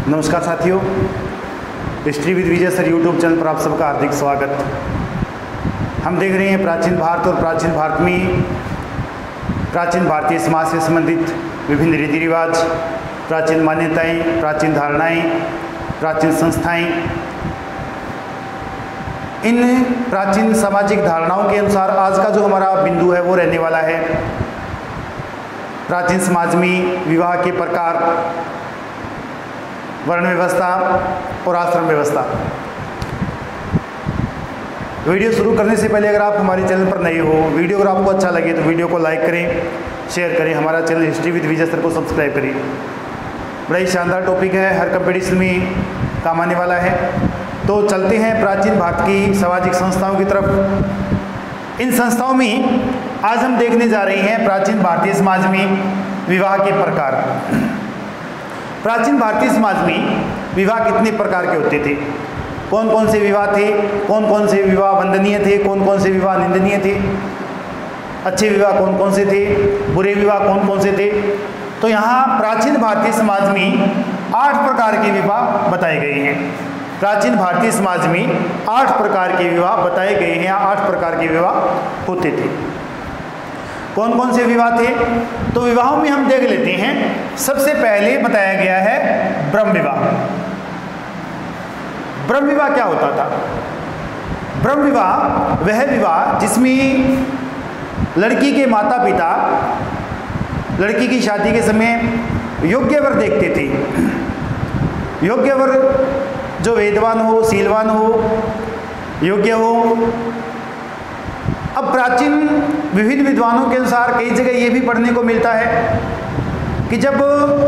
नमस्कार साथियों, history with Vijay sir YouTube channel पर आप सबका हार्दिक स्वागत। हम देख रहे हैं प्राचीन भारत और प्राचीन भारत में प्राचीन भारतीय समाज से संबंधित विभिन्न रीति रिवाज, प्राचीन मान्यताएं, प्राचीन धारणाएं, प्राचीन संस्थाएं। इन प्राचीन सामाजिक धारणाओं के अनुसार आज का जो हमारा बिंदु है वो रहने वाला है प्राचीन समाज में विवाह के प्रकार, वर्ण व्यवस्था और आश्रम व्यवस्था। वीडियो शुरू करने से पहले अगर आप हमारे चैनल पर नए हो, वीडियो अगर आपको अच्छा लगे तो वीडियो को लाइक करें, शेयर करें, हमारा channel history with Vijay sir को सब्सक्राइब करें। बड़ा ही शानदार टॉपिक है, हर कंपटीशन में काम आने वाला है। तो चलते हैं प्राचीन भारत की सामाजिक संस्थाओं की तरफ। इन संस्थाओं में आज हम देखने जा रहे हैं प्राचीन भारतीय समाज में विवाह के प्रकार। प्राचीन भारतीय समाज में विवाह कितने प्रकार के होते थे, कौन कौन से विवाह थे, कौन कौन से विवाह वंदनीय थे, कौन कौन से विवाह निंदनीय थे, अच्छे विवाह कौन कौन से थे, बुरे विवाह कौन कौन से थे। तो यहाँ प्राचीन भारतीय समाज में 8 प्रकार के विवाह बताए गए हैं। प्राचीन भारतीय समाज में 8 प्रकार के विवाह बताए गए हैं, 8 प्रकार के विवाह होते थे। कौन कौन से विवाह थे तो विवाहों में हम देख लेते हैं। सबसे पहले बताया गया है ब्रह्म विवाह। ब्रह्म विवाह क्या होता था? ब्रह्म विवाह वह विवाह जिसमें लड़की के माता पिता लड़की की शादी के समय योग्य वर देखते थे। योग्य वर जो वेदवान हो, शीलवान हो, योग्य हो। अब प्राचीन विविध विद्वानों के अनुसार कई जगह ये भी पढ़ने को मिलता है कि जब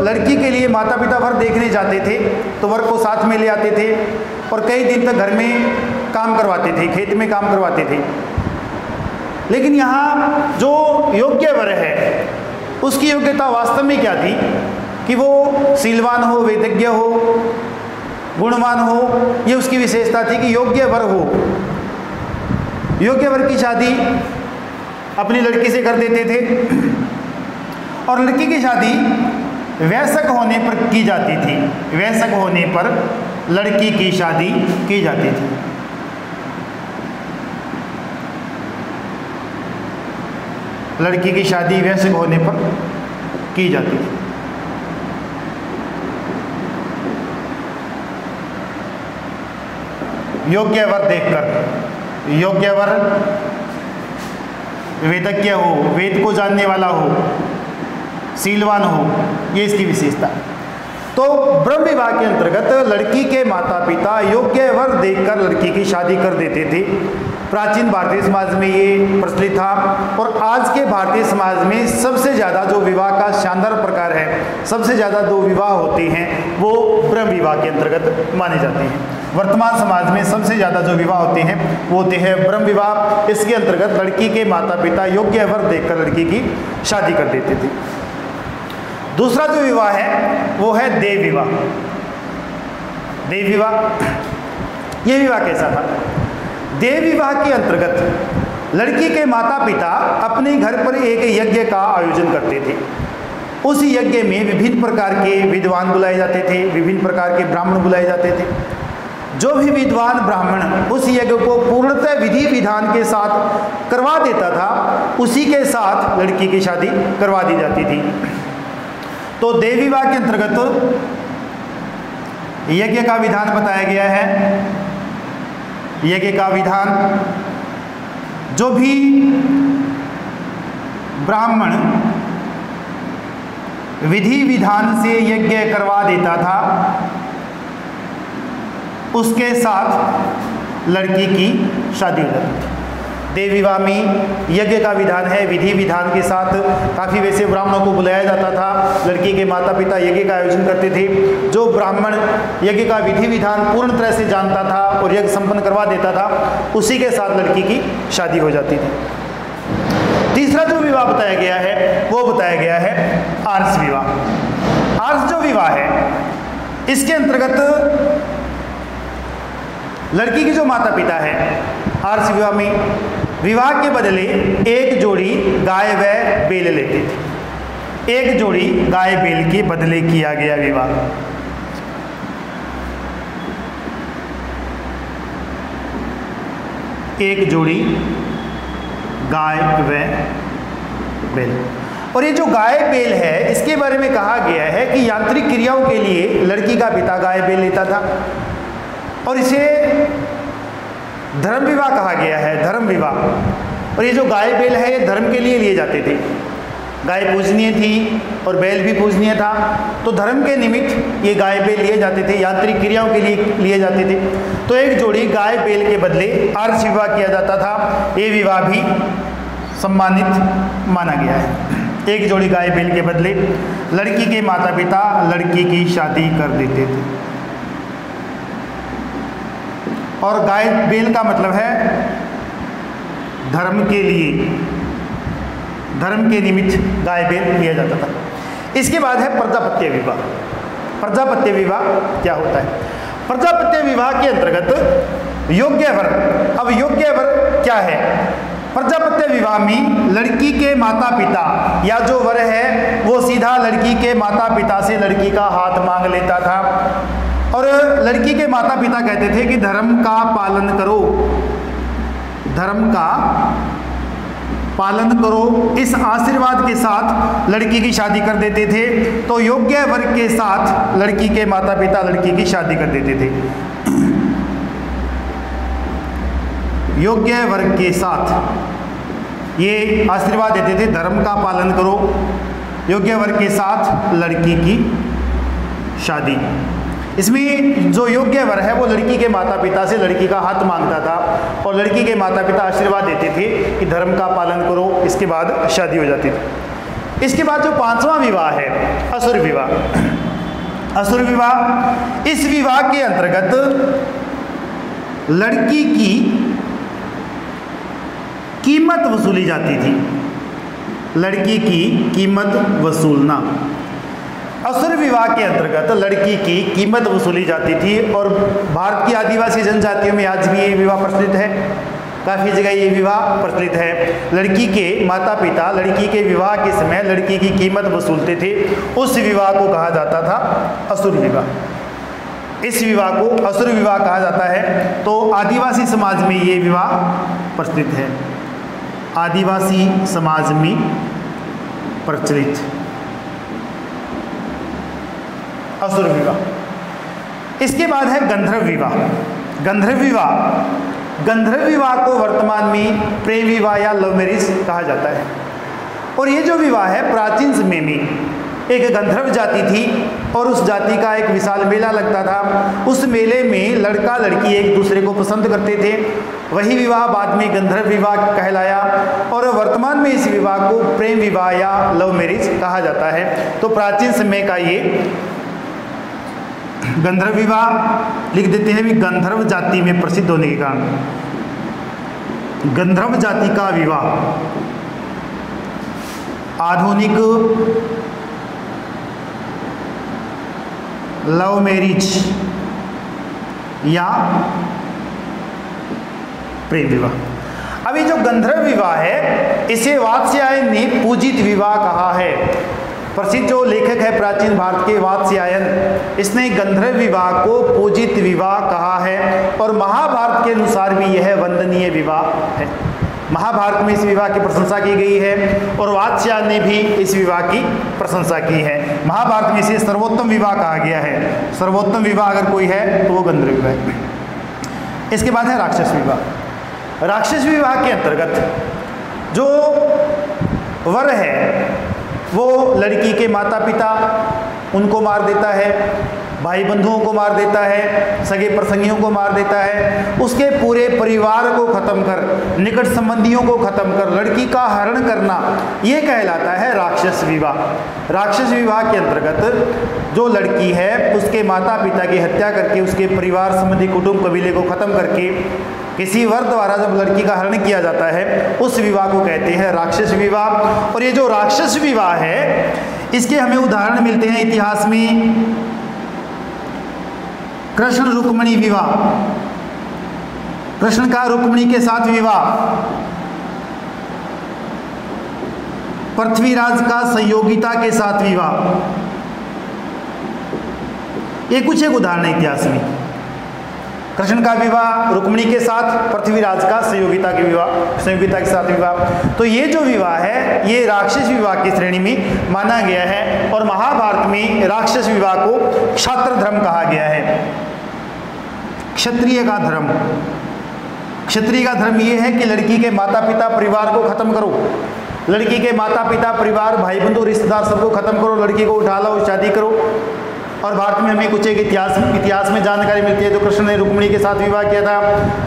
लड़की के लिए माता पिता वर देखने जाते थे तो वर को साथ में ले आते थे और कई दिन तक घर में काम करवाते थे, खेत में काम करवाते थे। लेकिन यहाँ जो योग्य वर है उसकी योग्यता वास्तव में क्या थी कि वो शीलवान हो, वेदज्ञ हो, गुणवान हो। ये उसकी विशेषता थी कि योग्य वर हो। योग्य वर की शादी अपनी लड़की से कर देते थे और लड़की की शादी वयस्क होने पर की जाती थी। वयस्क होने पर लड़की की शादी की जाती थी। लड़की की शादी वयस्क होने पर की जाती थी। योग्य वर देखकर, योग्य वर वेदज्ञ हो, वेद को जानने वाला हो, शीलवान हो, ये इसकी विशेषता। तो ब्रह्म विवाह के अंतर्गत लड़की के माता पिता योग्य वर देखकर लड़की की शादी कर देते थे। प्राचीन भारतीय समाज में ये प्रचलित था और आज के भारतीय समाज में सबसे ज़्यादा जो विवाह का शानदार प्रकार है, सबसे ज़्यादा 2 विवाह होते हैं वो ब्रह्म विवाह के अंतर्गत माने जाते हैं। वर्तमान समाज में सबसे ज़्यादा जो विवाह होते हैं वो होते हैं ब्रह्म विवाह। इसके अंतर्गत लड़की के माता पिता योग्य वर देखकर लड़की की शादी कर देते थे। दूसरा जो विवाह है वो है देव विवाह। देव विवाह, ये विवाह कैसा था? देव विवाह के अंतर्गत लड़की के माता पिता अपने घर पर एक यज्ञ का आयोजन करते थे। उस यज्ञ में विभिन्न प्रकार के विद्वान बुलाए जाते थे, विभिन्न प्रकार के ब्राह्मण बुलाए जाते थे। जो भी विद्वान ब्राह्मण उस यज्ञ को पूर्णतः विधि विधान के साथ करवा देता था, उसी के साथ लड़की की शादी करवा दी जाती थी। तो देव विवाह के अंतर्गत यज्ञ का विधान बताया गया है। यज्ञ का विधान, जो भी ब्राह्मण विधि विधान से यज्ञ करवा देता था उसके साथ लड़की की शादी हो जाती थी। देव विवाह में यज्ञ का विधान है, विधि विधान के साथ काफ़ी वैसे ब्राह्मणों को बुलाया जाता था। लड़की के माता पिता यज्ञ का आयोजन करते थे। जो ब्राह्मण यज्ञ का विधि विधान पूर्ण तरह से जानता था और यज्ञ संपन्न करवा देता था, उसी के साथ लड़की की शादी हो जाती थी। तीसरा जो विवाह बताया गया है वो बताया गया है आर्ष विवाह। आर्ष जो विवाह है इसके अंतर्गत लड़की की जो माता पिता है आर्ष विवाह में विवाह के बदले एक जोड़ी गाय व बैल लेते थे। एक जोड़ी गाय बैल के बदले किया गया विवाह। एक जोड़ी गाय व बैल। और ये जो गाय बैल है इसके बारे में कहा गया है कि यांत्रिक क्रियाओं के लिए लड़की का पिता गाय बैल लेता था और इसे धर्म विवाह कहा गया है, धर्म विवाह। और ये जो गाय बैल है ये धर्म के लिए लिए जाते थे। गाय पूजनीय थी और बैल भी पूजनीय था, तो धर्म के निमित्त ये गाय बैल लिए जाते थे, यांत्रिक क्रियाओं के लिए लिए जाते थे। तो एक जोड़ी गाय बैल के बदले आर्ष विवाह किया जाता था। ये विवाह भी सम्मानित माना गया है। एक जोड़ी गाय बैल के बदले लड़की के माता पिता लड़की की शादी कर देते थे। और गाय बैल का मतलब है धर्म के लिए, धर्म के निमित्त गाय बैल लिया जाता था। इसके बाद है प्रजापत्य विवाह। प्रजापत्य विवाह क्या होता है? प्रजापत्य विवाह के अंतर्गत योग्य वर। अब योग्य वर क्या है? प्रजापत्य विवाह में लड़की के माता पिता या जो वर है वो सीधा लड़की के माता पिता से लड़की का हाथ मांग लेता था और लड़की के माता पिता कहते थे कि धर्म का पालन करो, धर्म का पालन करो। इस आशीर्वाद के साथ लड़की की शादी कर देते थे। तो योग्य वर्ग के साथ लड़की के माता पिता लड़की की शादी कर देते थे। योग्य वर्ग के साथ ये आशीर्वाद देते थे, धर्म का पालन करो, योग्य वर्ग के साथ लड़की की शादी। इसमें जो योग्य वर है वो लड़की के माता पिता से लड़की का हाथ मांगता था और लड़की के माता पिता आशीर्वाद देते थे कि धर्म का पालन करो, इसके बाद शादी हो जाती थी। इसके बाद जो पांचवा विवाह है असुर विवाह। असुर विवाह, इस विवाह के अंतर्गत लड़की की कीमत वसूली जाती थी। लड़की की कीमत वसूलना, असुर विवाह के अंतर्गत लड़की की कीमत वसूली जाती थी। और भारत की आदिवासी जनजातियों में आज भी ये विवाह प्रचलित है, काफ़ी जगह ये विवाह प्रचलित है। लड़की के माता पिता लड़की के विवाह के समय लड़की की कीमत वसूलते थे, उस विवाह को कहा जाता था असुर विवाह। इस विवाह को असुर विवाह कहा जाता है। तो आदिवासी समाज में ये विवाह प्रचलित है, आदिवासी समाज में प्रचलित असुर विवाह। इसके बाद है गंधर्व विवाह। गंधर्व विवाह, गंधर्व विवाह को वर्तमान में प्रेम विवाह या लव मैरिज कहा जाता है। और ये जो विवाह है प्राचीन समय में एक गंधर्व जाति थी और उस जाति का एक विशाल मेला लगता था। उस मेले में लड़का लड़की एक दूसरे को पसंद करते थे। वही विवाह बाद में गंधर्व विवाह कहलाया और वर्तमान में इस विवाह को प्रेम विवाह या लव मैरिज कहा जाता है। तो प्राचीन समय का ये गंधर्व विवाह लिख देते हैं भी गंधर्व जाति में प्रसिद्ध होने के कारण गंधर्व जाति का विवाह आधुनिक लव मैरिज या प्रेम विवाह। अभी जो गंधर्व विवाह है इसे वात्स्यायन ने पूजित विवाह कहा है। प्रसिद्ध जो लेखक है प्राचीन भारत के वात्स्यायन, इसने गंधर्व विवाह को पूजित विवाह कहा है और महाभारत के अनुसार भी यह वंदनीय विवाह है। महाभारत में इस विवाह की प्रशंसा की गई है और वात्स्यायन ने भी इस विवाह की प्रशंसा की है। महाभारत में इसे सर्वोत्तम विवाह कहा गया है। सर्वोत्तम विवाह अगर कोई है तो वो गंधर्व विवाह है। इसके बाद है राक्षस विवाह। राक्षस विवाह के अंतर्गत जो वर है वो लड़की के माता पिता उनको मार देता है, भाई बंधुओं को मार देता है, सगे प्रसंगियों को मार देता है, उसके पूरे परिवार को खत्म कर, निकट संबंधियों को खत्म कर लड़की का हरण करना, ये कहलाता है राक्षस विवाह। राक्षस विवाह के अंतर्गत जो लड़की है उसके माता पिता की हत्या करके उसके परिवार संबंधी कुटुंब कबीले को खत्म करके किसी वर द्वारा जब लड़की का हरण किया जाता है उस विवाह को कहते हैं राक्षस विवाह। और ये जो राक्षस विवाह है इसके हमें उदाहरण मिलते हैं इतिहास में। कृष्ण रुक्मिणी विवाह, कृष्ण का रुक्मिणी के साथ विवाह, पृथ्वीराज का संयोगिता के साथ विवाह, ये कुछ एक उदाहरण है इतिहास में। कृष्ण का विवाह रुक्मिणी के साथ, पृथ्वीराज का संयोगिता के साथ विवाह। तो ये जो विवाह है ये राक्षस विवाह की श्रेणी में माना गया है और महाभारत में राक्षस विवाह को क्षात्र धर्म कहा गया है। क्षत्रिय का धर्म, क्षत्रिय का धर्म ये है कि लड़की के माता पिता परिवार को खत्म करो, लड़की के माता पिता परिवार भाई बंधु रिश्तेदार सबको खत्म करो, लड़की को उठा लो, शादी करो। और भारत में हमें कुछ एक इतिहास में जानकारी मिलती है, तो कृष्ण ने रुक्मिणी के साथ विवाह किया था,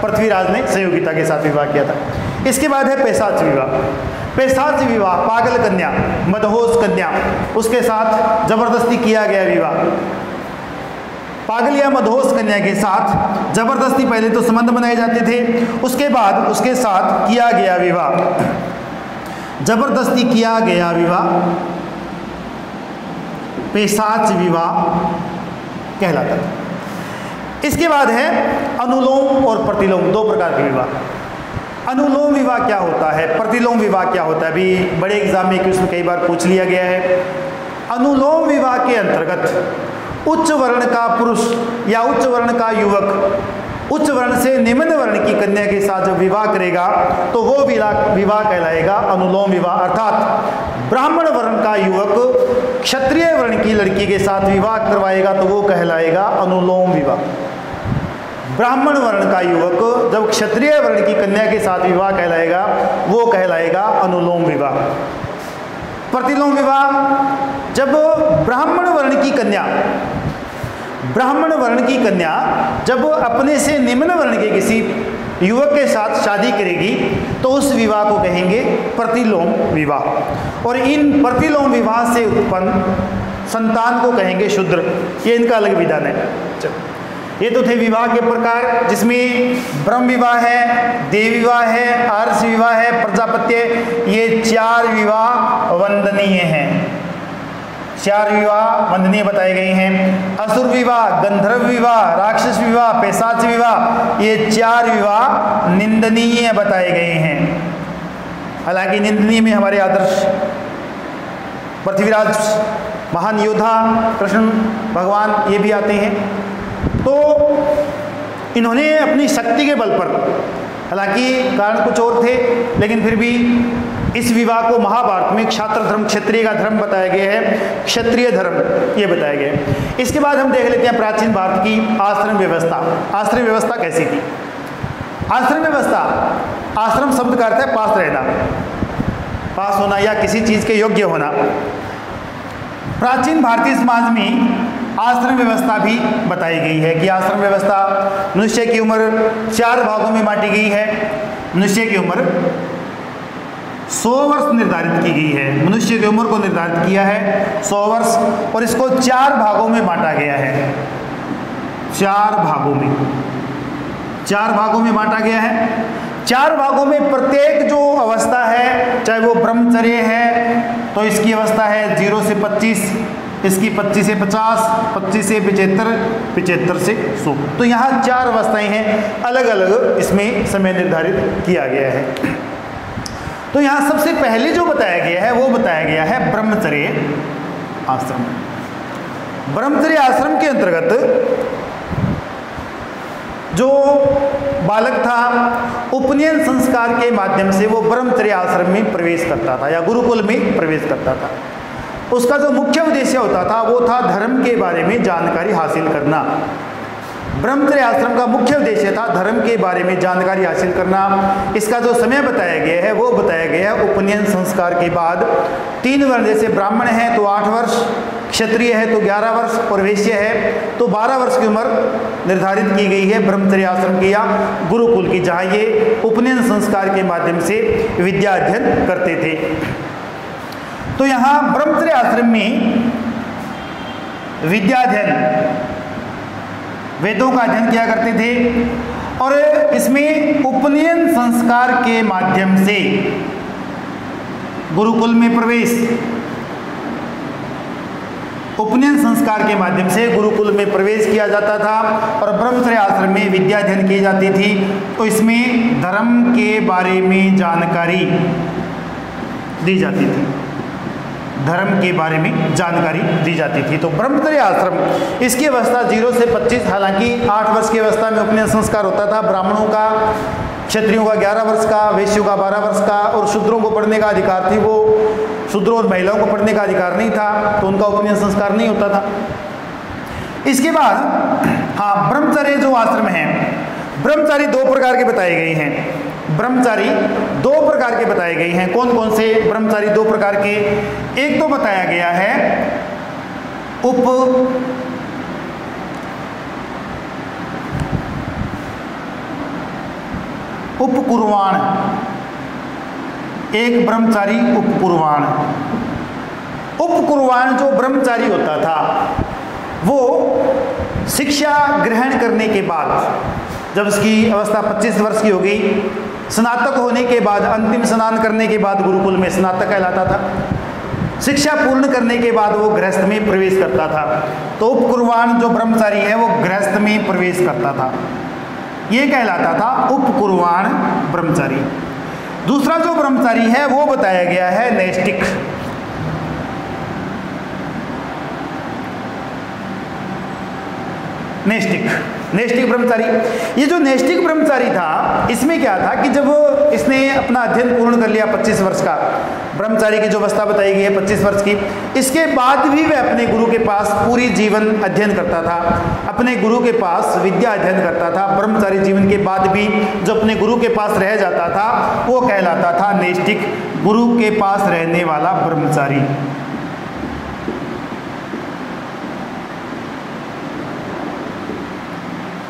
पृथ्वीराज ने संयोगिता के साथ विवाह किया था। इसके बाद है पैशाच विवाह। पैशाच विवाह पागल कन्या, मदहोश कन्या, उसके साथ जबरदस्ती किया गया विवाह। पागल या मदहोश कन्या के साथ जबरदस्ती पहले तो संबंध बनाए जाते थे, उसके बाद उसके साथ किया गया विवाह, जबरदस्ती किया गया विवाह पैशाच विवाह कहलाता था। इसके बाद है अनुलोम और प्रतिलोम, दो प्रकार के विवाह। अनुलोम विवाह क्या होता है, प्रतिलोम विवाह क्या होता है, अभी बड़े एग्जाम में क्वेश्चन कई बार पूछ लिया गया है। अनुलोम विवाह के अंतर्गत उच्च वर्ण का पुरुष या उच्च वर्ण का युवक उच्च वर्ण से निम्न वर्ण की कन्या के साथ जब विवाह करेगा तो वो विवाह कहलाएगा अनुलोम विवाह। अर्थात ब्राह्मण वर्ण का युवक क्षत्रिय वर्ण की लड़की के साथ विवाह करवाएगा तो वो कहलाएगा अनुलोम विवाह। ब्राह्मण वर्ण का युवक जब क्षत्रिय वर्ण की कन्या के साथ विवाह कहलाएगा वो कहलाएगा अनुलोम विवाह। प्रतिलोम विवाह, जब ब्राह्मण वर्ण की कन्या जब अपने से निम्न वर्ण के किसी युवक के साथ शादी करेगी तो उस विवाह को कहेंगे प्रतिलोम विवाह। और इन प्रतिलोम विवाह से उत्पन्न संतान को कहेंगे शूद्र। ये इनका अलग विधान है। ये तो थे विवाह के प्रकार, जिसमें ब्रह्म विवाह है, देव विवाह है, आर्ष विवाह है, प्रजापत्य, ये चार विवाह वंदनीय हैं। चार विवाह वंदनीय बताए गए हैं। असुर विवाह, गंधर्व विवाह, राक्षस विवाह, पैशाच विवाह, ये चार विवाह निंदनीय बताए गए हैं। हालांकि निंदनीय में हमारे आदर्श पृथ्वीराज महान योद्धा कृष्ण भगवान ये भी आते हैं। तो इन्होंने अपनी शक्ति के बल पर, हालांकि कारण कुछ और थे, लेकिन फिर भी इस विवाह को महाभारत में क्षात्र धर्म, क्षत्रिय का धर्म बताया गया है, क्षत्रिय धर्म ये बताया गया है। इसके बाद हम देख लेते हैं प्राचीन भारत की आश्रम व्यवस्था। आश्रम व्यवस्था कैसी थी? आश्रम व्यवस्था, आश्रम शब्द का अर्थ है पास रहना, पास होना या किसी चीज के योग्य होना। प्राचीन भारतीय समाज में आश्रम व्यवस्था भी बताई गई है कि आश्रम व्यवस्था, मनुष्य की उम्र 4 भागों में बांटी गई है। मनुष्य की उम्र 100 वर्ष निर्धारित की गई है। मनुष्य की उम्र को निर्धारित किया है 100 वर्ष और इसको 4 भागों में बांटा गया है। 4 भागों में बांटा गया है। 4 भागों में प्रत्येक जो अवस्था है, चाहे वो ब्रह्मचर्य है तो इसकी अवस्था है 0 से 25, इसकी 25 से 50, 25 से 75, 75 से 100। तो यहाँ 4 अवस्थाएं हैं, अलग अलग इसमें समय निर्धारित किया गया है। तो यहाँ सबसे पहले जो बताया गया है वो बताया गया है ब्रह्मचर्य आश्रम। ब्रह्मचर्य आश्रम के अंतर्गत जो बालक था उपनयन संस्कार के माध्यम से वो ब्रह्मचर्य आश्रम में प्रवेश करता था या गुरुकुल में प्रवेश करता था। उसका जो मुख्य उद्देश्य होता था वो था धर्म के बारे में जानकारी हासिल करना। ब्रह्मचर्य आश्रम का मुख्य उद्देश्य था धर्म के बारे में जानकारी हासिल करना। इसका जो समय बताया गया है वो बताया गया है उपनयन संस्कार के बाद 3 वर्ण, जैसे ब्राह्मण है तो 8 वर्ष, क्षत्रिय है तो 11 वर्ष और वैश्य है तो 12 वर्ष की उम्र निर्धारित की गई है ब्रह्मचर्य आश्रम की या गुरुकुल की, जहाँ ये उपनयन संस्कार के माध्यम से विद्या अध्ययन करते थे। तो यहाँ ब्रह्मचर्य आश्रम में विद्याध्ययन, वेदों का अध्ययन किया करते थे और इसमें उपनयन संस्कार के माध्यम से गुरुकुल में प्रवेश, उपनयन संस्कार के माध्यम से गुरुकुल में प्रवेश किया जाता था और ब्रह्मचर्य आश्रम में विद्या अध्ययन की जाती थी। तो इसमें धर्म के बारे में जानकारी दी जाती थी। धर्म के बारे में जानकारी दी जाती थी। तो ब्रह्मचर्य आश्रम, इसकी अवस्था 0 से 25, हालांकि 8 वर्ष की अवस्था में उपनयन संस्कार होता था। ब्राह्मणों का, क्षत्रियों का 11 वर्ष का, वैश्यों का 12 वर्ष का, और शूद्रों को पढ़ने का अधिकार थी। वो शूद्रों और महिलाओं को पढ़ने का अधिकार नहीं था, तो उनका उपनयन संस्कार नहीं होता था। इसके बाद हाँ, ब्रह्मचर्य जो आश्रम है, ब्रह्मचारी 2 प्रकार के बताए गए हैं। ब्रह्मचारी 2 प्रकार के बताए गए हैं। कौन कौन से ब्रह्मचारी 2 प्रकार के? एक तो बताया गया है उपकुर्वाण, एक ब्रह्मचारी उपकुर्वाण। उपकुर्वाण जो ब्रह्मचारी होता था, वो शिक्षा ग्रहण करने के बाद, जब उसकी अवस्था 25 वर्ष की हो गई, स्नातक होने के बाद, अंतिम स्नान करने के बाद गुरुकुल में स्नातक कहलाता था। शिक्षा पूर्ण करने के बाद वो गृहस्थ में प्रवेश करता था। तो उपकुर्वाण जो ब्रह्मचारी है वो गृहस्थ में प्रवेश करता था, ये कहलाता था उपकुर्वाण ब्रह्मचारी। दूसरा जो ब्रह्मचारी है वो बताया गया है नैष्टिक। नैष्टिक ब्रह्मचारी। ये जो नैष्टिक ब्रह्मचारी था, इसमें क्या था कि जब इसने अपना अध्ययन पूर्ण कर लिया 25 वर्ष का, ब्रह्मचारी की जो अवस्था बताई गई है 25 वर्ष की, इसके बाद भी वह अपने गुरु के पास पूरी जीवन अध्ययन करता था, अपने गुरु के पास विद्या अध्ययन करता था। ब्रह्मचारी जीवन के बाद भी जो अपने गुरु के पास रह जाता था, वो कहलाता था नैष्टिक, गुरु के पास रहने वाला ब्रह्मचारी।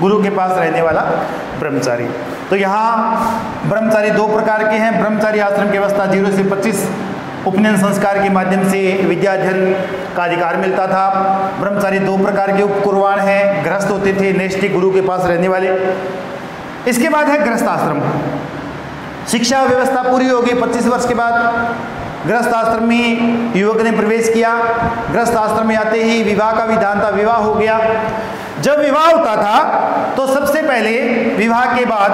गुरु के पास रहने वाला ब्रह्मचारी। तो यहाँ ब्रह्मचारी 2 प्रकार के हैं। ब्रह्मचारी आश्रम की अवस्था 0 से 25, उपनयन संस्कार के माध्यम से विद्या अध्ययन का अधिकार मिलता था। ब्रह्मचारी 2 प्रकार के उपकुर्वाण हैं, गृहस्थ होते थे, नैष्टिक, गुरु के पास रहने वाले। इसके बाद है गृहस्थ आश्रम। शिक्षा व्यवस्था पूरी हो गई 25 वर्ष के बाद, गृहस्थ आश्रम में युवक ने प्रवेश किया। गृहस्थ आश्रम में आते ही विवाह का विधान था, विवाह हो गया। जब विवाह होता था तो सबसे पहले विवाह के बाद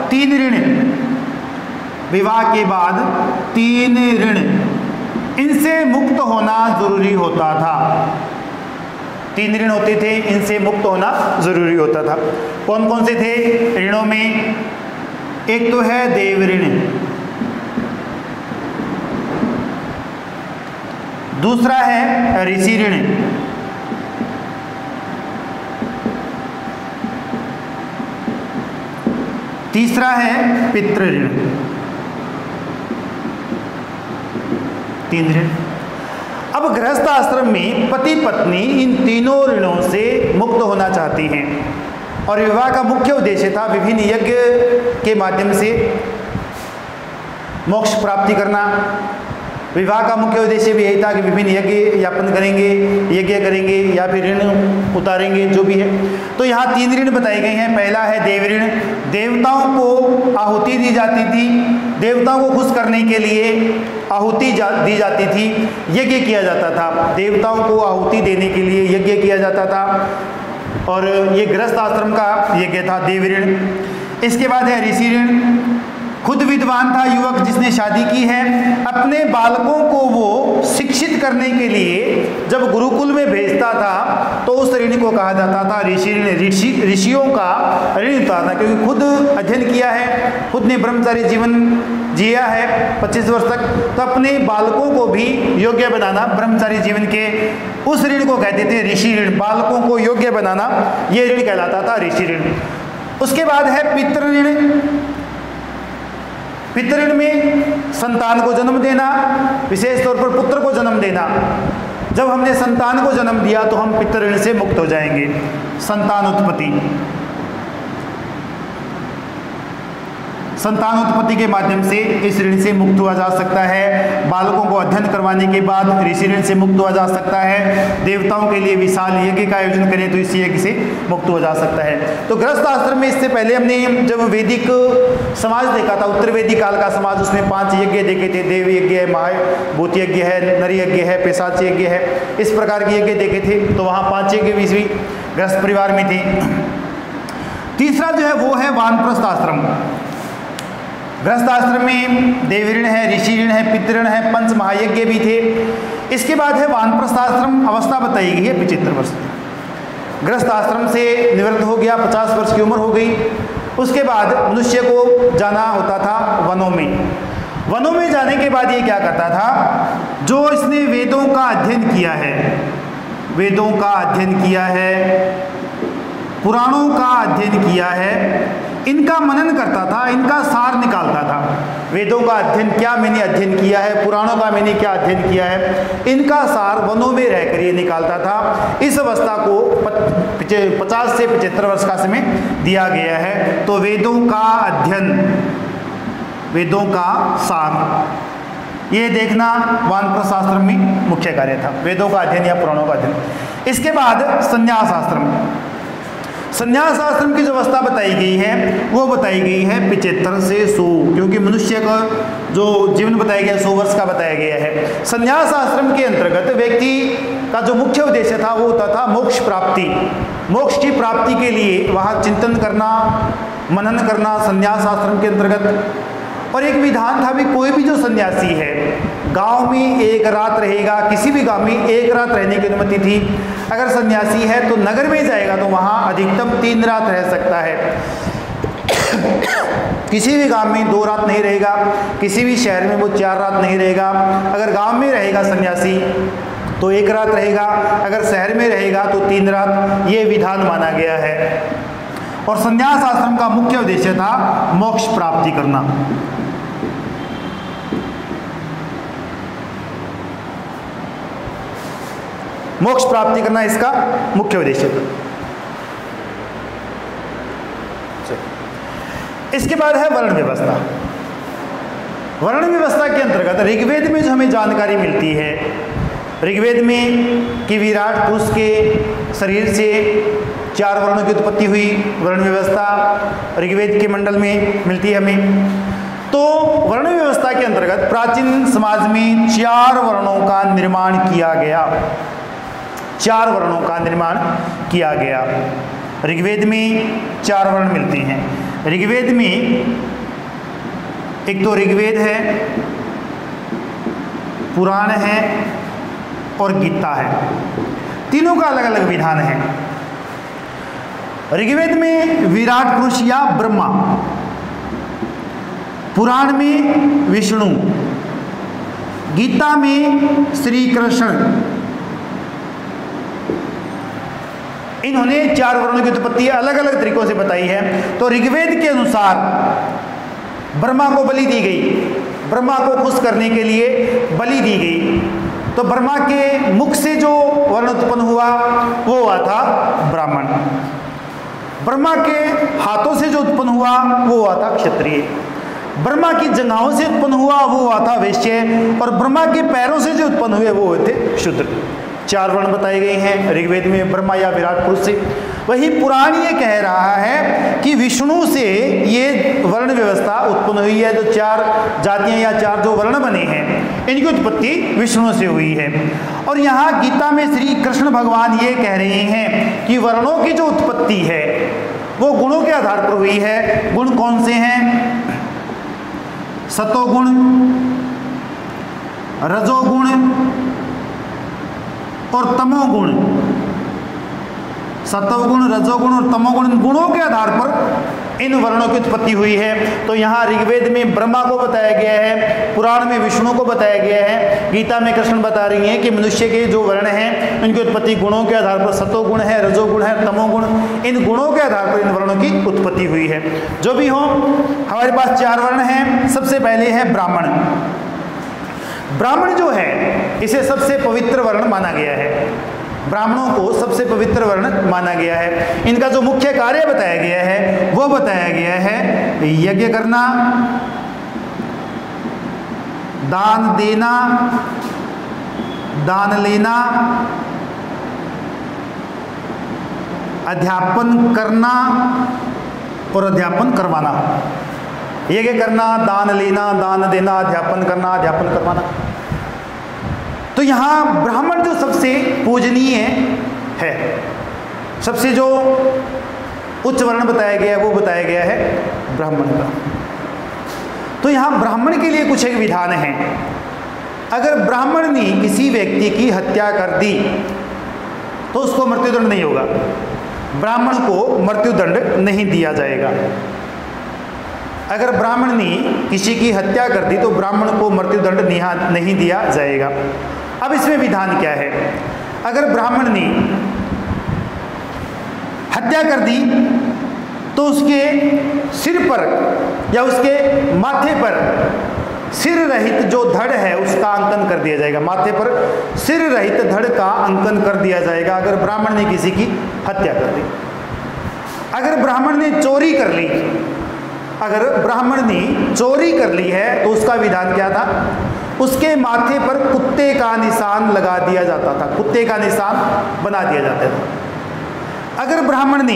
3 ऋण, विवाह के बाद 3 ऋण, इनसे मुक्त होना जरूरी होता था। 3 ऋण होते थे, इनसे मुक्त होना जरूरी होता था। कौन कौन से थे ऋणों में? एक तो है देव ऋण, दूसरा है ऋषि ऋण, तीसरा है पितृ ऋण। 3 ऋण। अब गृहस्थ आश्रम में पति पत्नी इन तीनों ऋणों से मुक्त होना चाहती हैं, और विवाह का मुख्य उद्देश्य था विभिन्न यज्ञ के माध्यम से मोक्ष प्राप्ति करना। विवाह का मुख्य उद्देश्य भी यही था कि विभिन्न यज्ञ यापन करेंगे, यज्ञ करेंगे या फिर ऋण उतारेंगे, जो भी है। तो यहाँ 3 ऋण बताए गए हैं। पहला है देव ऋण, देवताओं को आहुति दी जाती थी, देवताओं को खुश करने के लिए आहुति दी जाती थी, यज्ञ किया जाता था, देवताओं को आहुति देने के लिए यज्ञ किया जाता था, और ये गृहस्थ आश्रम का यज्ञ था, देव ऋण। इसके बाद है ऋषि ऋण। खुद विद्वान था युवक जिसने शादी की है, अपने बालकों को वो शिक्षित करने के लिए जब गुरुकुल में भेजता था तो उस ऋण को कहा जाता था ऋषि ऋण। ऋषियों का ऋण होता था, क्योंकि खुद अध्ययन किया है, खुद ने ब्रह्मचारी जीवन जिया है 25 वर्ष तक, तो अपने बालकों को भी योग्य बनाना ब्रह्मचारी जीवन के, उस ऋण को कहते थे ऋषि ऋण। बालकों को योग्य बनाना, ये ऋण कहलाता था ऋषि ऋण। उसके बाद है पितृ ऋण। पितृ ऋण में संतान को जन्म देना, विशेष तौर पर पुत्र को जन्म देना। जब हमने संतान को जन्म दिया तो हम पितृ ऋण से मुक्त हो जाएंगे। संतान उत्पत्ति, संतान उत्पत्ति के माध्यम से इस ऋण से मुक्त हुआ जा सकता है। बालकों को अध्ययन करवाने के बाद ऋषि ऋण से मुक्त हुआ जा सकता है। देवताओं के लिए विशाल यज्ञ का आयोजन करें तो इस यज्ञ से मुक्त हो जा सकता है। तो गृहस्थ आश्रम में इससे पहले हमने जब वैदिक समाज देखा था, उत्तर वैदिक काल का समाज, उसमें 5 यज्ञ देखे थे। देव यज्ञ है, महाभूत यज्ञ है, नर यज्ञ है, पिशाच यज्ञ है, इस प्रकार के यज्ञ देखे थे। तो वहाँ 5 यज्ञ भी गृहस्थ परिवार में थे। तीसरा जो है वो है वानप्रस्थ आश्रम। गृहस्थ आश्रम में देव ऋण है, ऋषि ऋण है, पितृ ऋण है, 5 महायज्ञ भी थे। इसके बाद है वानप्रस्थ आश्रम, अवस्था बताई गई है 75 वर्ष की। गृहस्थ आश्रम से निवृत्त हो गया, 50 वर्ष की उम्र हो गई। उसके बाद मनुष्य को जाना होता था वनों में। वनों में जाने के बाद ये क्या करता था, जो इसने वेदों का अध्ययन किया है, वेदों का अध्ययन किया है, पुराणों का अध्ययन किया है, इनका मनन करता था, इनका सार निकालता था। वेदों का अध्ययन क्या मैंने अध्ययन किया है, पुराणों का मैंने क्या अध्ययन किया है, इनका सार वनों में रहकर ये निकालता था। इस अवस्था को 50 से 75 वर्ष का समय दिया गया है। तो वेदों का अध्ययन, वेदों का सार, ये देखना वानप्रस्थ आश्रम में मुख्य कार्य था, वेदों का अध्ययन या पुराणों का अध्ययन। इसके बाद संन्यास आश्रम, संन्यास आश्रम की जो अवस्था बताई गई है वो बताई गई है 75 से 100, क्योंकि मनुष्य का जो जीवन बताया गया 100 वर्ष का बताया गया है। संन्यास आश्रम के अंतर्गत व्यक्ति का जो मुख्य उद्देश्य था वो होता था मोक्ष प्राप्ति। मोक्ष की प्राप्ति के लिए वहाँ चिंतन करना, मनन करना संन्यास आश्रम के अंतर्गत। और एक विधान था भी, कोई भी जो सन्यासी है गांव में एक रात रहेगा, किसी भी गांव में एक रात रहने की अनुमति थी। अगर सन्यासी है तो नगर में जाएगा तो वहाँ अधिकतम 3 रात रह सकता है। किसी भी गांव में 2 रात नहीं रहेगा, किसी भी शहर में वो 4 रात नहीं रहेगा। अगर गांव में रहेगा सन्यासी तो 1 रात रहेगा, अगर शहर में रहेगा तो 3 रात, ये विधान माना गया है। और संन्यास आश्रम का मुख्य उद्देश्य था मोक्ष प्राप्ति करना। मोक्ष प्राप्ति करना इसका मुख्य उद्देश्य था। इसके बाद है वर्ण व्यवस्था। वर्ण व्यवस्था के अंतर्गत ऋग्वेद में जो हमें जानकारी मिलती है, ऋग्वेद में कि विराट पुरुष के शरीर से 4 वर्णों की उत्पत्ति हुई, वर्ण व्यवस्था ऋग्वेद के मंडल में मिलती है हमें। तो वर्ण व्यवस्था के अंतर्गत प्राचीन समाज में 4 वर्णों का निर्माण किया गया, 4 वर्णों का निर्माण किया गया। ऋग्वेद में 4 वर्ण मिलते हैं। ऋग्वेद में एक तो ऋग्वेद है, पुराण है और गीता है। तीनों का अलग अलग विधान है। ऋग्वेद में विराट पुरुष या ब्रह्मा, पुराण में विष्णु, गीता में श्री कृष्ण। इन्होंने 4 वर्णों की उत्पत्ति अलग अलग तरीकों से बताई है। तो ऋग्वेद के अनुसार ब्रह्मा को बलि दी गई, ब्रह्मा को खुश करने के लिए बलि दी गई। तो ब्रह्मा के मुख से जो वर्ण उत्पन्न हुआ वो हुआ था ब्राह्मण। ब्रह्मा के हाथों से जो उत्पन्न हुआ वो हुआ था क्षत्रिय। ब्रह्मा की जंघाओं से उत्पन्न हुआ वो हुआ था वैश्य। और ब्रह्मा के पैरों से जो उत्पन्न हुए वो हुए थे शूद्र। 4 वर्ण बताए गए हैं ऋग्वेद में ब्रह्मा या विराट पुरुष से। वही पुराण ये कह रहा है कि विष्णु से ये वर्ण व्यवस्था उत्पन्न हुई है। जो 4 जातियां या 4 जो वर्ण बने हैं इनकी उत्पत्ति विष्णु से हुई है। और यहाँ गीता में श्री कृष्ण भगवान ये कह रहे हैं कि वर्णों की जो उत्पत्ति है वो गुणों के आधार पर हुई है। गुण कौन से हैं? सतोगुण, रजोगुण और तमोगुण। सतोगुण, रजोगुण और तमोगुण, गुणों के आधार पर इन वर्णों की उत्पत्ति हुई है। तो यहाँ ऋग्वेद में ब्रह्मा को बताया गया है, पुराण में विष्णु को बताया गया है, गीता में कृष्ण बता रही हैं कि मनुष्य के जो वर्ण हैं उनकी उत्पत्ति गुणों के आधार पर सतोगुण है, रजोगुण है, तमोगुण, इन गुणों के आधार पर इन वर्णों की उत्पत्ति हुई है। जो भी हो, हमारे पास 4 वर्ण हैं। सबसे पहले है ब्राह्मण। ब्राह्मण जो है इसे सबसे पवित्र वर्ण माना गया है। ब्राह्मणों को सबसे पवित्र वर्ण माना गया है। इनका जो मुख्य कार्य बताया गया है वो बताया गया है यज्ञ करना, दान देना, दान लेना, अध्यापन करना और अध्यापन करवाना। यज्ञ करना, दान लेना, दान देना, अध्यापन करना, अध्यापन करवाना। तो यहाँ ब्राह्मण जो सबसे पूजनीय है, सबसे जो उच्च वर्ण बताया गया है वो बताया गया है ब्राह्मण का। तो यहाँ ब्राह्मण के लिए कुछ एक विधान है। अगर ब्राह्मण ने किसी व्यक्ति की हत्या कर दी तो उसको मृत्युदंड नहीं होगा, ब्राह्मण को मृत्युदंड नहीं दिया जाएगा। अगर ब्राह्मण ने किसी की हत्या कर दी तो ब्राह्मण को मृत्युदंड नहीं दिया जाएगा। अब इसमें विधान क्या है? अगर ब्राह्मण ने हत्या कर दी तो उसके सिर पर या उसके माथे पर सिर रहित जो धड़ है उसका अंकन कर दिया जाएगा। माथे पर सिर रहित धड़ का अंकन कर दिया जाएगा अगर ब्राह्मण ने किसी की हत्या कर दी। अगर ब्राह्मण ने चोरी कर ली, अगर ब्राह्मण ने चोरी कर ली है तो उसका विधान क्या था? उसके माथे पर कुत्ते का निशान लगा दिया जाता था, कुत्ते का निशान बना दिया जाता था। अगर ब्राह्मण ने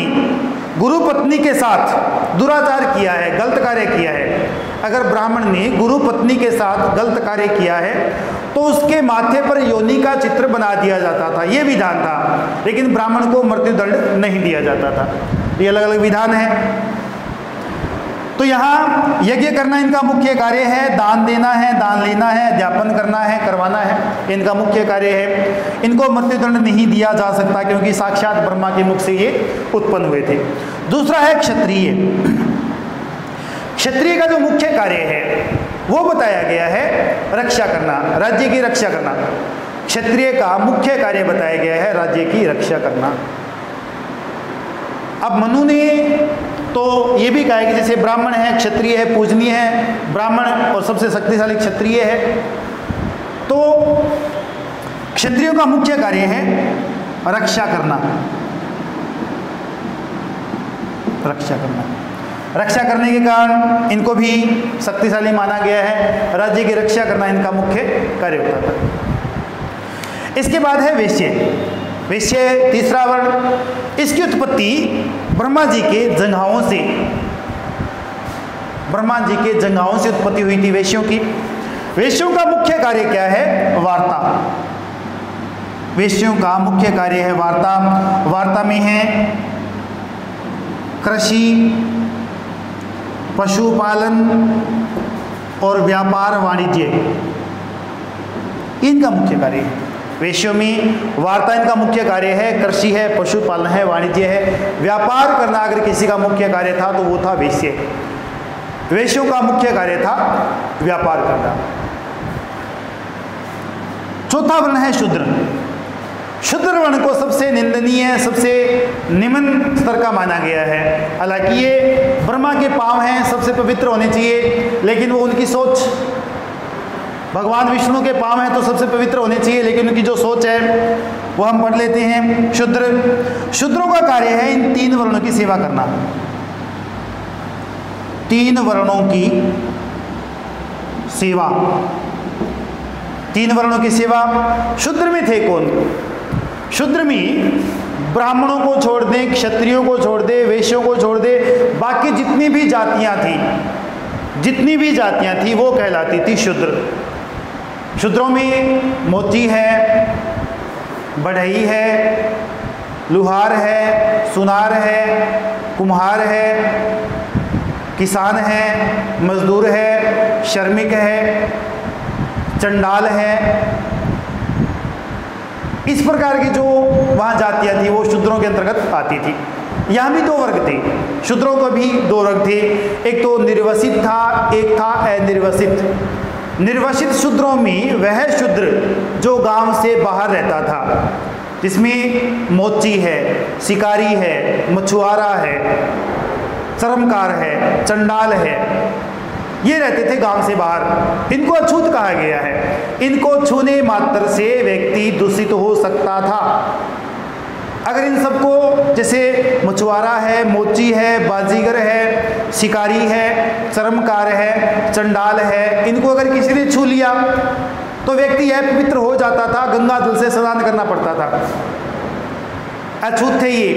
गुरु पत्नी के साथ दुराचार किया है, गलत कार्य किया है, अगर ब्राह्मण ने गुरु पत्नी के साथ गलत कार्य किया है तो उसके माथे पर योनि का चित्र बना दिया जाता था, ये विधान था। लेकिन ब्राह्मण को मृत्युदंड नहीं दिया जाता था। ये अलग अलग विधान है। तो यहाँ यज्ञ करना इनका मुख्य कार्य है, दान देना है, दान लेना है, अध्यापन करना है, करवाना है, इनका मुख्य कार्य है। इनको मृत्युदंड नहीं दिया जा सकता क्योंकि साक्षात ब्रह्मा के मुख से ये उत्पन्न हुए थे। दूसरा है क्षत्रिय। क्षत्रिय का जो मुख्य कार्य है वो बताया गया है रक्षा करना, राज्य की रक्षा करना। क्षत्रिय का मुख्य कार्य बताया गया है राज्य की रक्षा करना। अब मनु ने तो ये भी कहा है कि जैसे ब्राह्मण है, क्षत्रिय है, पूजनीय है, ब्राह्मण और सबसे शक्तिशाली क्षत्रिय है, तो क्षत्रियों का मुख्य कार्य है रक्षा करना। रक्षा करना, रक्षा करने के कारण इनको भी शक्तिशाली माना गया है। राज्य की रक्षा करना इनका मुख्य कार्य होता था। इसके बाद है वैश्य। वैश्य तीसरा वर्ण। इसकी उत्पत्ति ब्रह्मा जी के जंघाओं से, ब्रह्मा जी के जंघाओं से उत्पत्ति हुई थी वैश्यों की। वैश्यों का मुख्य कार्य क्या है? वार्ता। वैश्यों का मुख्य कार्य है वार्ता। वार्ता में है कृषि, पशुपालन और व्यापार वाणिज्य, इनका मुख्य कार्य है। वैश्यों में वार्ता इनका मुख्य कार्य है, कृषि है, पशुपालन है, वाणिज्य है, व्यापार करना अगर किसी का मुख्य कार्य था तो वो था वैश्य। वैश्यों का मुख्य कार्य था व्यापार करना। चौथा वर्ण है शूद्र। शूद्र वर्ण को सबसे निंदनीय, सबसे निम्न स्तर का माना गया है। हालांकि ये ब्रह्मा के पांव हैं, सबसे पवित्र होने चाहिए, लेकिन वो उनकी सोच, भगवान विष्णु के पांव हैं तो सबसे पवित्र होने चाहिए, लेकिन उनकी जो सोच है वो हम पढ़ लेते हैं। शूद्र, शूद्रों का कार्य है इन तीन वर्णों की सेवा करना। तीन वर्णों की सेवा, तीन वर्णों की सेवा। शूद्र में थे कौन? शूद्र में ब्राह्मणों को छोड़ दें, क्षत्रियों को छोड़ दे, वैश्यों को छोड़ दे, बाकी जितनी भी जातियां थी, जितनी भी जातियां थी वो कहलाती थी शूद्र। शूद्रों में मोची है, बढ़ई है, लुहार है, सुनार है, कुम्हार है, किसान है, मजदूर है, श्रमिक है, चंडाल है। इस प्रकार की जो वहाँ जातियाँ थी वो शूद्रों के अंतर्गत आती थी। यहाँ भी दो वर्ग थे, शूद्रों को भी दो वर्ग थे, एक तो निर्वसित था, एक था अनिर्वसित। निर्वसित शूद्रों में वह शूद्र जो गांव से बाहर रहता था, जिसमें मोची है, शिकारी है, मछुआरा है, चर्मकार है, चंडाल है, ये रहते थे गांव से बाहर। इनको अछूत कहा गया है। इनको छूने मात्र से व्यक्ति दूषित हो सकता था। अगर इन सबको, जैसे मछुआरा है, मोची है, बाजीगर है, शिकारी है, चर्मकार है, चंडाल है, इनको अगर किसी ने छू लिया तो व्यक्ति अपवित्र हो जाता था, गंगा जल से स्नान करना पड़ता था। अछूत थे ये,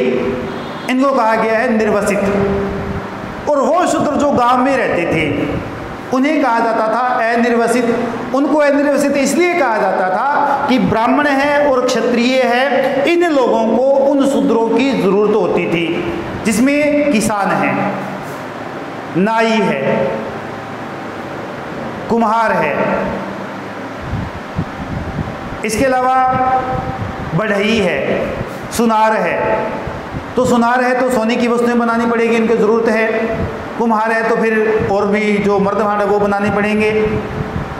इनको कहा गया है निर्वसित। और वो शूद्र जो गांव में रहते थे उन्हें कहा जाता था अनिर्वसित। उनको अनिर्वसित इसलिए कहा जाता था कि ब्राह्मण है और क्षत्रिय है, इन लोगों को उन शूद्रों की जरूरत होती थी, जिसमें किसान है, नाई है, कुम्हार है, इसके अलावा बढ़ई है, सुनार है। तो सुनार है तो सोने की वस्तुएं बनानी पड़ेगी, इनकी ज़रूरत है। कुम्हार है तो फिर और भी जो मर्द भांड है वो बनाने पड़ेंगे।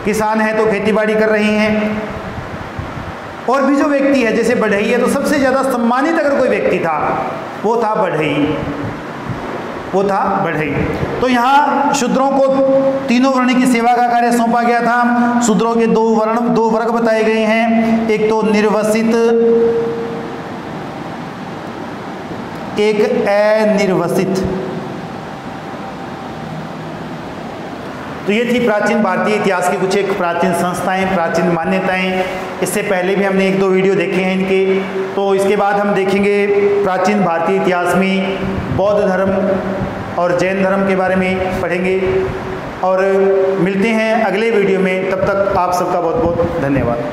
किसान है तो खेती बाड़ी कर रही हैं। और भी जो व्यक्ति है जैसे बढ़ई है, तो सबसे ज़्यादा सम्मानित अगर कोई व्यक्ति था वो था बढ़ई, वो था बढ़ई। तो यहाँ शूद्रों को तीनों वर्ण की सेवा का कार्य सौंपा गया था। शूद्रों के दो वर्ग बताए गए हैं, एक तो निर्वसित, एक अनिर्वसित। तो ये थी प्राचीन भारतीय इतिहास की कुछ एक प्राचीन संस्थाएं, प्राचीन मान्यताएं। इससे पहले भी हमने 1-2 वीडियो देखे हैं इनके। तो इसके बाद हम देखेंगे प्राचीन भारतीय इतिहास में बौद्ध धर्म और जैन धर्म के बारे में पढ़ेंगे। और मिलते हैं अगले वीडियो में, तब तक आप सबका बहुत बहुत धन्यवाद।